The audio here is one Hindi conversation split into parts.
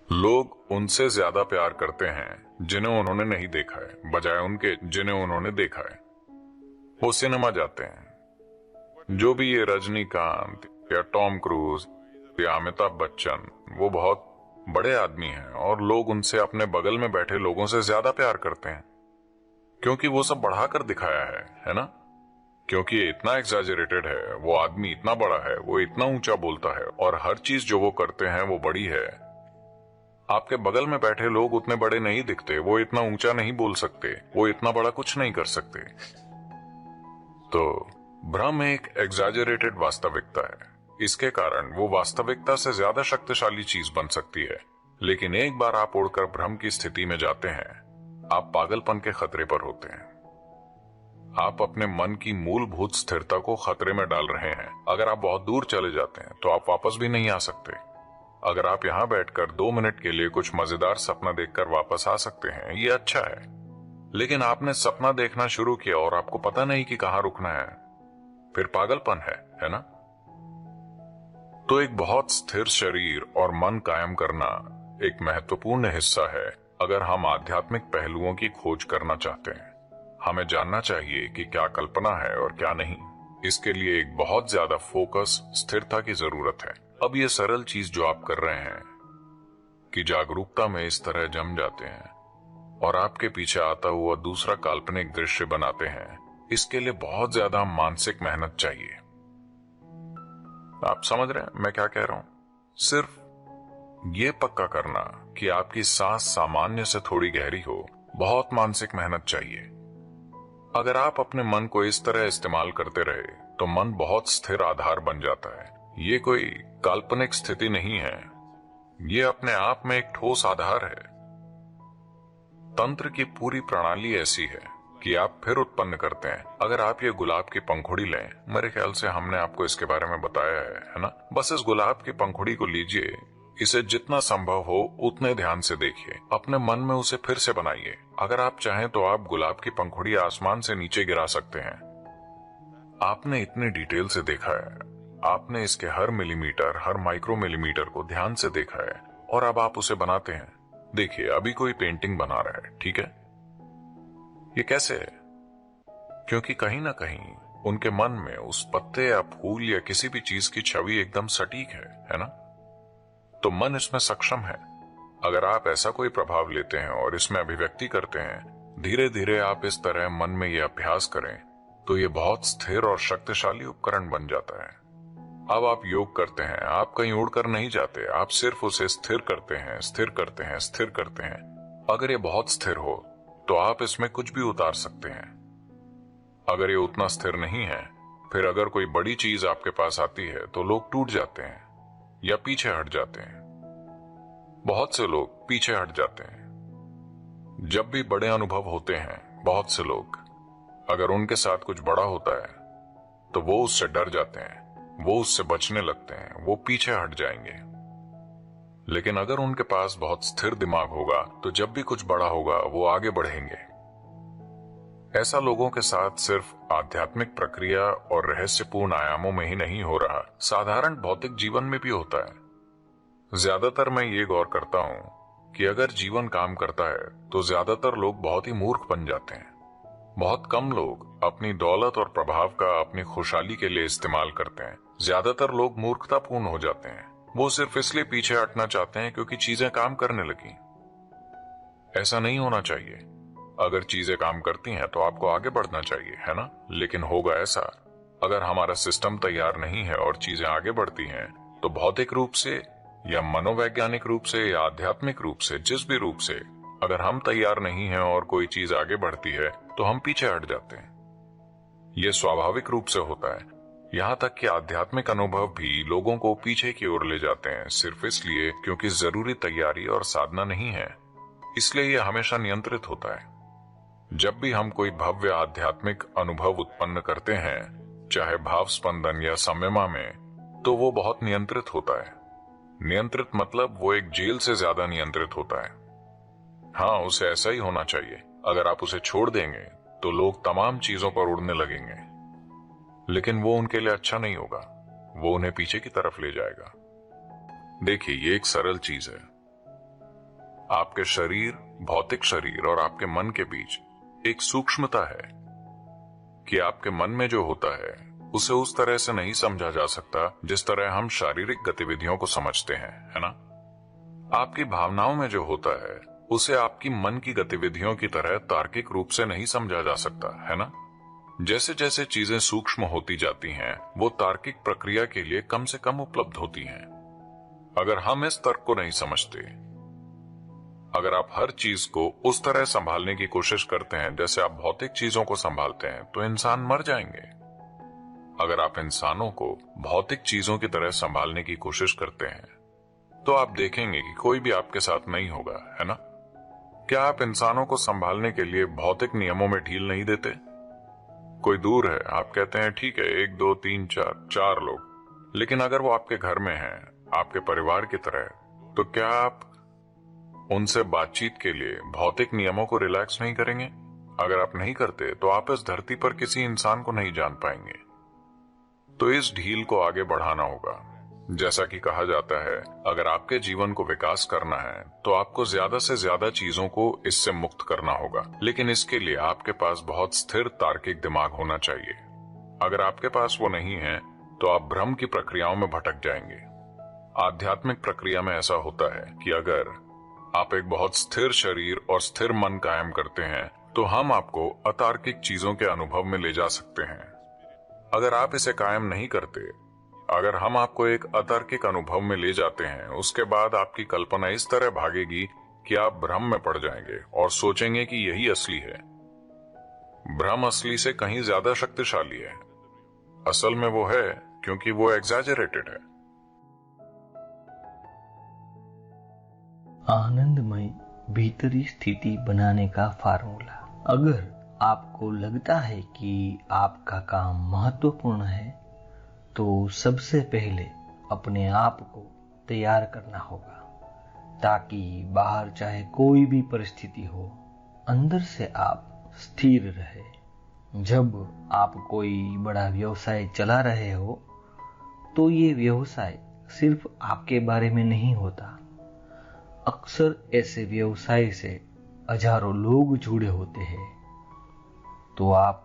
लोग उनसे ज्यादा प्यार करते हैं जिन्हें उन्होंने नहीं देखा है, बजाय उनके जिन्हें उन्होंने देखा है। वो सिनेमा जाते हैं, जो भी ये रजनीकांत या टॉम क्रूज या अमिताभ बच्चन, वो बहुत बड़े आदमी हैं और लोग उनसे अपने बगल में बैठे लोगों से ज्यादा प्यार करते हैं, क्योंकि वो सब बढ़ाकर दिखाया है ना। क्योंकि ये इतना एग्जैजरेटेड है, वो आदमी इतना बड़ा है, वो इतना ऊंचा बोलता है और हर चीज जो वो करते हैं वो बड़ी है। आपके बगल में बैठे लोग उतने बड़े नहीं दिखते, वो इतना ऊंचा नहीं बोल सकते, वो इतना बड़ा कुछ नहीं कर सकते। तो भ्रम एक एग्जैजरेटेड वास्तविकता है। इसके कारण वो वास्तविकता से ज्यादा शक्तिशाली चीज बन सकती है। लेकिन एक बार आप उड़कर भ्रम की स्थिति में जाते हैं, आप पागलपन के खतरे पर होते हैं। आप अपने मन की मूलभूत स्थिरता को खतरे में डाल रहे हैं। अगर आप बहुत दूर चले जाते हैं तो आप वापस भी नहीं आ सकते। अगर आप यहाँ बैठकर 2 मिनट के लिए कुछ मजेदार सपना देखकर वापस आ सकते हैं, ये अच्छा है। लेकिन आपने सपना देखना शुरू किया और आपको पता नहीं कि कहाँ रुकना है, फिर पागलपन है ना। तो एक बहुत स्थिर शरीर और मन कायम करना एक महत्वपूर्ण हिस्सा है अगर हम आध्यात्मिक पहलुओं की खोज करना चाहते हैं। हमें जानना चाहिए कि क्या कल्पना है और क्या नहीं। इसके लिए एक बहुत ज्यादा फोकस, स्थिरता की जरूरत है। अब ये सरल चीज जो आप कर रहे हैं कि जागरूकता में इस तरह जम जाते हैं और आपके पीछे आता हुआ दूसरा काल्पनिक दृश्य बनाते हैं, इसके लिए बहुत ज्यादा मानसिक मेहनत चाहिए। आप समझ रहे हैं मैं क्या कह रहा हूं? सिर्फ ये पक्का करना कि आपकी सांस सामान्य से थोड़ी गहरी हो, बहुत मानसिक मेहनत चाहिए। अगर आप अपने मन को इस तरह इस्तेमाल करते रहे तो मन बहुत स्थिर आधार बन जाता है। ये कोई काल्पनिक स्थिति नहीं है, ये अपने आप में एक ठोस आधार है। तंत्र की पूरी प्रणाली ऐसी है कि आप फिर उत्पन्न करते हैं। अगर आप ये गुलाब की पंखुड़ी लें, मेरे ख्याल से हमने आपको इसके बारे में बताया है ना। बस इस गुलाब की पंखुड़ी को लीजिए, इसे जितना संभव हो उतने ध्यान से देखिए, अपने मन में उसे फिर से बनाइए। अगर आप चाहें तो आप गुलाब की पंखुड़ी आसमान से नीचे गिरा सकते हैं। आपने इतने डिटेल से देखा है, आपने इसके हर मिलीमीटर, हर माइक्रो मिलीमीटर को ध्यान से देखा है और अब आप उसे बनाते हैं। देखिए, अभी कोई पेंटिंग बना रहा है, ठीक है। ये कैसे है? क्योंकि कहीं ना कहीं उनके मन में उस पत्ते या फूल या किसी भी चीज की छवि एकदम सटीक है ना। तो मन इसमें सक्षम है। अगर आप ऐसा कोई प्रभाव लेते हैं और इसमें अभिव्यक्ति करते हैं, धीरे धीरे आप इस तरह मन में यह अभ्यास करें, तो ये बहुत स्थिर और शक्तिशाली उपकरण बन जाता है। अब आप योग करते हैं, आप कहीं उड़कर नहीं जाते, आप सिर्फ उसे स्थिर करते हैं, स्थिर करते हैं, स्थिर करते हैं। अगर ये बहुत स्थिर हो तो आप इसमें कुछ भी उतार सकते हैं। अगर ये उतना स्थिर नहीं है, फिर अगर कोई बड़ी चीज आपके पास आती है तो लोग टूट जाते हैं या पीछे हट जाते हैं। बहुत से लोग पीछे हट जाते हैं। जब भी बड़े अनुभव होते हैं, बहुत से लोग, अगर उनके साथ कुछ बड़ा होता है तो वो उससे डर जाते हैं, वो उससे बचने लगते हैं, वो पीछे हट जाएंगे। लेकिन अगर उनके पास बहुत स्थिर दिमाग होगा तो जब भी कुछ बड़ा होगा वो आगे बढ़ेंगे। ऐसा लोगों के साथ सिर्फ आध्यात्मिक प्रक्रिया और रहस्यपूर्ण आयामों में ही नहीं हो रहा, साधारण भौतिक जीवन में भी होता है। ज्यादातर मैं ये गौर करता हूं कि अगर जीवन काम करता है तो ज्यादातर लोग बहुत ही मूर्ख बन जाते हैं। बहुत कम लोग अपनी दौलत और प्रभाव का अपनी खुशहाली के लिए इस्तेमाल करते हैं। ज्यादातर लोग मूर्खतापूर्ण हो जाते हैं। वो सिर्फ इसलिए पीछे हटना चाहते हैं क्योंकि चीजें काम करने लगी। ऐसा नहीं होना चाहिए। अगर चीजें काम करती हैं तो आपको आगे बढ़ना चाहिए, है ना। लेकिन होगा ऐसा, अगर हमारा सिस्टम तैयार नहीं है और चीजें आगे बढ़ती हैं, तो भौतिक रूप से या मनोवैज्ञानिक रूप से या आध्यात्मिक रूप से, जिस भी रूप से, अगर हम तैयार नहीं हैं और कोई चीज आगे बढ़ती है तो हम पीछे हट जाते हैं। यह स्वाभाविक रूप से होता है। यहाँ तक कि आध्यात्मिक अनुभव भी लोगों को पीछे की ओर ले जाते हैं, सिर्फ इसलिए क्योंकि जरूरी तैयारी और साधना नहीं है। इसलिए यह हमेशा नियंत्रित होता है। जब भी हम कोई भव्य आध्यात्मिक अनुभव उत्पन्न करते हैं, चाहे भाव स्पंदन या संयमा में, तो वो बहुत नियंत्रित होता है। नियंत्रित मतलब वो एक जेल से ज्यादा नियंत्रित होता है। हाँ, उसे ऐसा ही होना चाहिए। अगर आप उसे छोड़ देंगे तो लोग तमाम चीजों पर उड़ने लगेंगे, लेकिन वो उनके लिए अच्छा नहीं होगा, वो उन्हें पीछे की तरफ ले जाएगा। देखिए, ये एक सरल चीज है। आपके शरीर, भौतिक शरीर और आपके मन के बीच एक सूक्ष्मता है कि आपके मन में जो होता है उसे उस तरह से नहीं समझा जा सकता जिस तरह हम शारीरिक गतिविधियों को समझते हैं, है ना। आपकी भावनाओं में जो होता है उसे आपकी मन की गतिविधियों की तरह तार्किक रूप से नहीं समझा जा सकता, है ना। जैसे जैसे चीजें सूक्ष्म होती जाती हैं, वो तार्किक प्रक्रिया के लिए कम से कम उपलब्ध होती हैं। अगर हम इस तर्क को नहीं समझते, अगर आप हर चीज को उस तरह संभालने की कोशिश करते हैं जैसे आप भौतिक चीजों को संभालते हैं, तो इंसान मर जाएंगे। अगर आप इंसानों को भौतिक चीजों की तरह संभालने की कोशिश करते हैं, तो आप देखेंगे कि कोई भी आपके साथ नहीं होगा, है ना। क्या आप इंसानों को संभालने के लिए भौतिक नियमों में ढील नहीं देते? कोई दूर है, आप कहते हैं ठीक है, 1 2 3 4 लोग, लेकिन अगर वो आपके घर में हैं, आपके परिवार की तरह, तो क्या आप उनसे बातचीत के लिए भौतिक नियमों को रिलैक्स नहीं करेंगे? अगर आप नहीं करते तो आप इस धरती पर किसी इंसान को नहीं जान पाएंगे। तो इस ढील को आगे बढ़ाना होगा। जैसा कि कहा जाता है, अगर आपके जीवन को विकास करना है तो आपको ज्यादा से ज्यादा चीजों को इससे मुक्त करना होगा, लेकिन इसके लिए आपके पास बहुत स्थिर तार्किक दिमाग होना चाहिए। अगर आपके पास वो नहीं है तो आप भ्रम की प्रक्रियाओं में भटक जाएंगे। आध्यात्मिक प्रक्रिया में ऐसा होता है कि अगर आप एक बहुत स्थिर शरीर और स्थिर मन कायम करते हैं तो हम आपको अतार्किक चीजों के अनुभव में ले जा सकते हैं। अगर आप इसे कायम नहीं करते, अगर हम आपको एक अतार्किक अनुभव में ले जाते हैं, उसके बाद आपकी कल्पना इस तरह भागेगी कि आप भ्रम में पड़ जाएंगे और सोचेंगे कि यही असली है। भ्रम असली से कहीं ज्यादा शक्तिशाली है। असल में वो है क्योंकि वो एग्जैजरेटेड है। आनंदमय भीतरी स्थिति बनाने का फार्मूला। अगर आपको लगता है कि आपका काम महत्वपूर्ण है, तो सबसे पहले अपने आप को तैयार करना होगा, ताकि बाहर चाहे कोई भी परिस्थिति हो, अंदर से आप स्थिर रहे। जब आप कोई बड़ा व्यवसाय चला रहे हो, तो ये व्यवसाय सिर्फ आपके बारे में नहीं होता। अक्सर ऐसे व्यवसाय से हजारों लोग जुड़े होते हैं। तो आप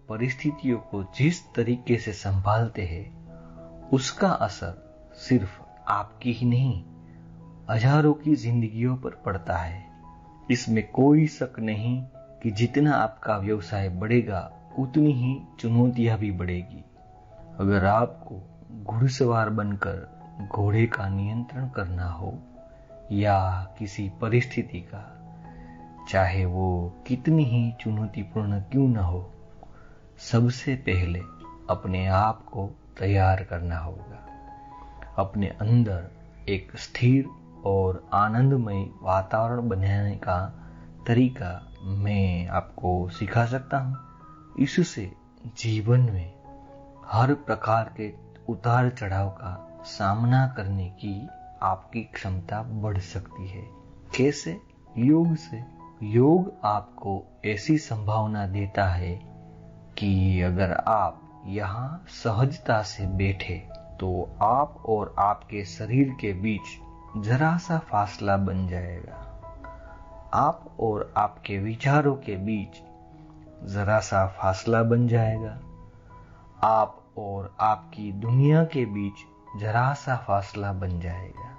परिस्थितियों को जिस तरीके से संभालते हैं, उसका असर सिर्फ आपकी ही नहीं, हजारों की जिंदगियों पर पड़ता है। इसमें कोई शक नहीं कि जितना आपका व्यवसाय बढ़ेगा, उतनी ही चुनौतियां भी बढ़ेगी। अगर आपको घुड़सवार बनकर घोड़े का नियंत्रण करना हो या किसी परिस्थिति का, चाहे वो कितनी ही चुनौतीपूर्ण क्यों न हो, सबसे पहले अपने आप को तैयार करना होगा। अपने अंदर एक स्थिर और आनंदमय वातावरण बनाने का तरीका मैं आपको सिखा सकता हूँ। इससे जीवन में हर प्रकार के उतार चढ़ाव का सामना करने की आपकी क्षमता बढ़ सकती है। कैसे? योग से। योग आपको ऐसी संभावना देता है कि अगर आप यहाँ सहजता से बैठे, तो आप और आपके शरीर के बीच जरा सा फासला बन जाएगा। आप और आपके विचारों के बीच जरा सा फासला बन जाएगा। आप और आपकी दुनिया के बीच जरा सा फासला बन जाएगा।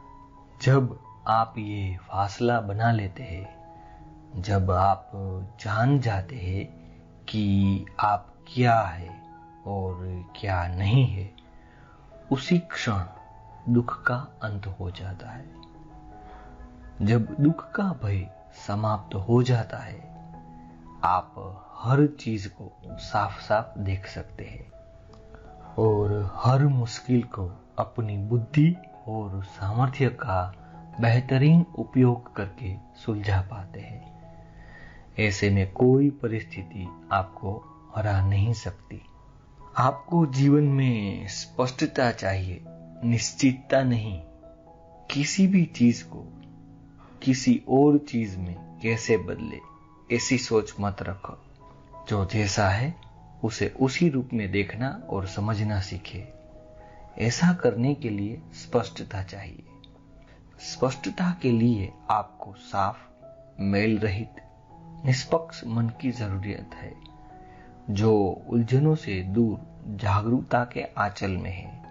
जब आप ये फासला बना लेते हैं, जब आप जान जाते हैं कि आप क्या है और क्या नहीं है, उसी क्षण दुख का अंत हो जाता है। जब दुख का भय समाप्त हो जाता है, आप हर चीज को साफ साफ देख सकते हैं और हर मुश्किल को अपनी बुद्धि और सामर्थ्य का बेहतरीन उपयोग करके सुलझा पाते हैं। ऐसे में कोई परिस्थिति आपको हरा नहीं सकती। आपको जीवन में स्पष्टता चाहिए, निश्चितता नहीं। किसी भी चीज को किसी और चीज में कैसे बदले, ऐसी सोच मत रखो। जो जैसा है उसे उसी रूप में देखना और समझना सीखे। ऐसा करने के लिए स्पष्टता चाहिए। स्पष्टता के लिए आपको साफ, मेल रहित, निष्पक्ष मन की जरूरत है, जो उलझनों से दूर जागरूकता के आंचल में है।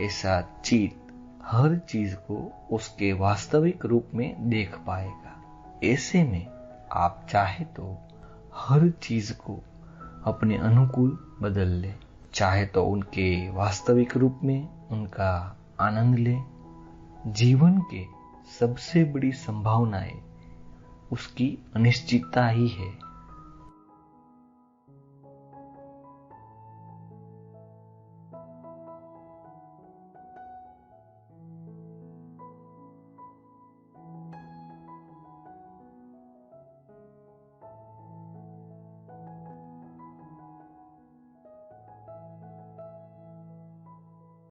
ऐसा चित्त हर चीज को उसके वास्तविक रूप में देख पाएगा। ऐसे में आप चाहे तो हर चीज को अपने अनुकूल बदल ले, चाहे तो उनके वास्तविक रूप में उनका आनंद ले। जीवन के सबसे बड़ी संभावनाएं उसकी अनिश्चितता ही है।